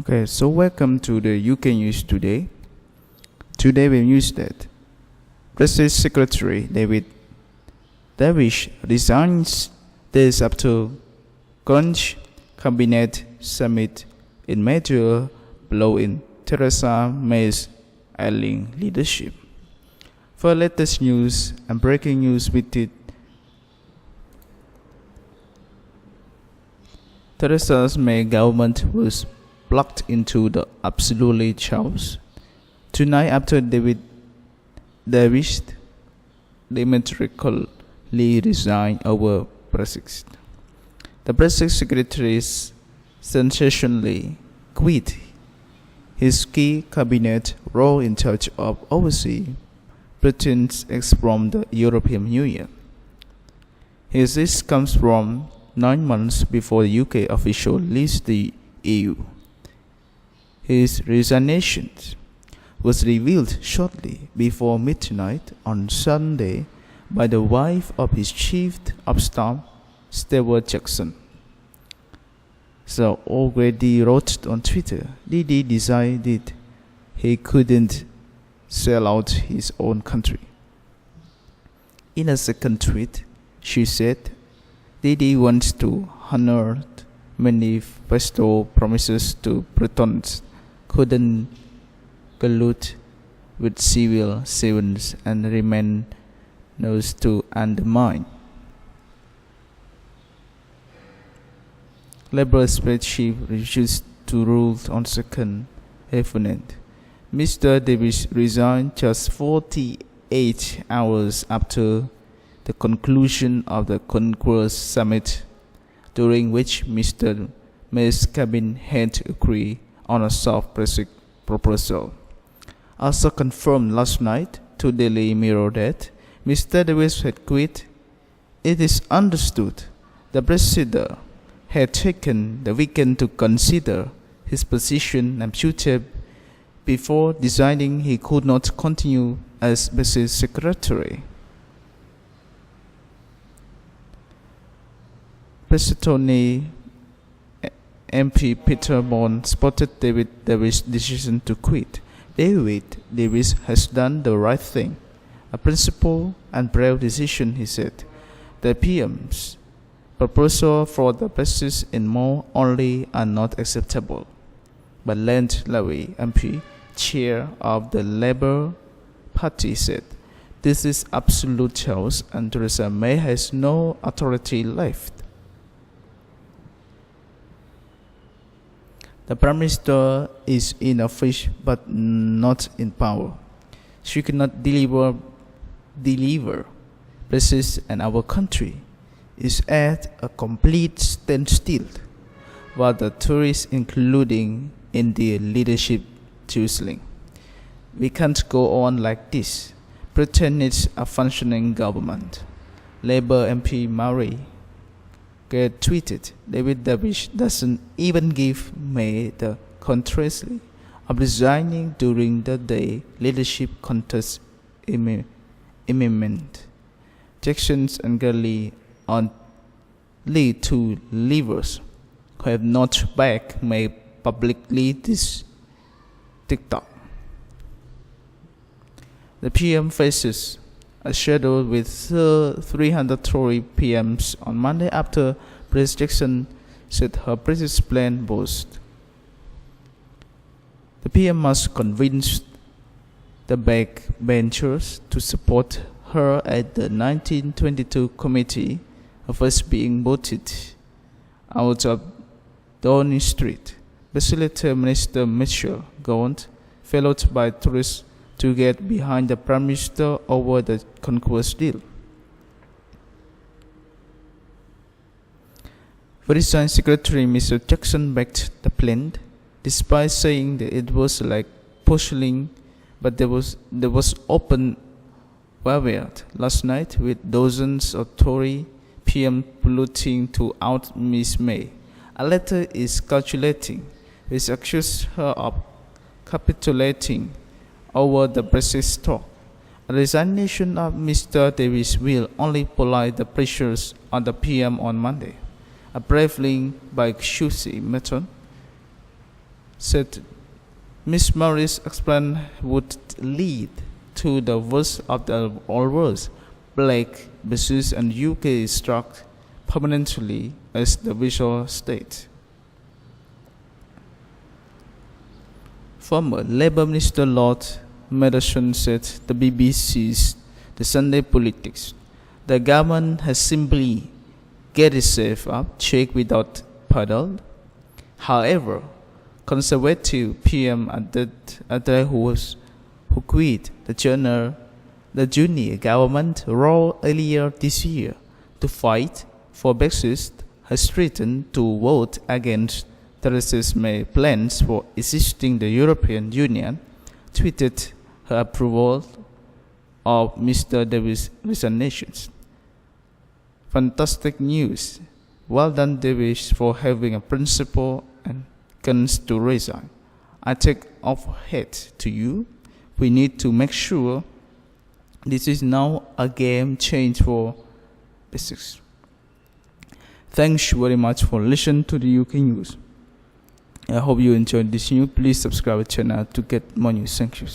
Okay, so welcome to the UK News Today. Today we news that Brexit Secretary David Davis resigns days after crunch cabinet summit in major blow in Theresa May's ailing leadership. For latest news and breaking news with it, Theresa May government was plucked into the absolutely chaos. Tonight, after David Davis diametrically resigned over Brexit, the Brexit Secretary sensationally quit his key cabinet role in charge of overseeing Britons exit from the European Union. This comes from 9 months before the UK officially leaves the EU. His resignation was revealed shortly before midnight on Sunday by the wife of his chief of staff, Stewart Jackson. So already wrote on Twitter, Didi decided he couldn't sell out his own country. In a second tweet, she said, Didi wants to honor manifesto promises to Britons, couldn't collude with civil servants and remain knows to undermine. Labour spreadsheet refused to rule on second referendum. Mr. Davis resigned just 48 hours after the conclusion of the Chequers summit, during which Mr. May's cabinet had agreed on a soft Brexit proposal. Also confirmed last night to Daily Mirror that Mr. Davis had quit. It is understood the Brexiter had taken the weekend to consider his position and future before deciding he could not continue as Brexit Secretary. Personally, MP Peter Bond spotted David Davis' decision to quit. David Davis has done the right thing, a principled and brave decision, he said. The PM's proposal for the Brexit in more only are not acceptable. But Land Levy, MP, chair of the Labour Party, said, this is absolute chaos and Theresa May has no authority left. The Prime Minister is in office but not in power. She cannot deliver Brexit, and our country is at a complete standstill, while the Tories, including in the leadership, choosing. We can't go on like this. Britain needs a functioning government. Labour MP Mary tweeted, David Davis doesn't even give May the courtesy of resigning during the day leadership contest imminent. Jackson's and Gurley are lead two leaders who have not backed May publicly this TikTok. The PM faces a schedule with 300 Tory PMs on Monday after Theresa Jackson said her Brexit plan boast. The PM must convince the backbenchers to support her at the 1922 committee, first being voted out of Downing Street. Facilitator Minister Mitchell Gaunt, followed by Tories, to get behind the Prime Minister over the Chequers deal. Resigned Secretary Mr. Jackson backed the plan, despite saying that it was like porcelain, but there was open warfare last night with dozens of Tory PM plotting to out Miss May. A letter is calculating, which accused her of capitulating over the Brexit talk. A resignation of Mr. Davis will only apply the pressures on the PM on Monday. A brave link by Susie Merton said Miss Morris explained would lead to the worst of the all worlds. Black versus and UK struck permanently as the visual state. Former Labour Minister Lord Madison said the BBC's The Sunday Politics. The government has simply get itself up, shake without paddle. However, Conservative PM who quit the junior government role earlier this year to fight for Brexit has threatened to vote against Theresa May's plans for exiting the European Union, tweeted her approval of Mr. Davis' resignation. Fantastic news. Well done, Davis, for having a principle and guns to resign. I take off hat to you. We need to make sure this is now a game change for business. Thanks very much for listening to the UK news. I hope you enjoyed this news. Please subscribe to the channel to get more news. Thank you.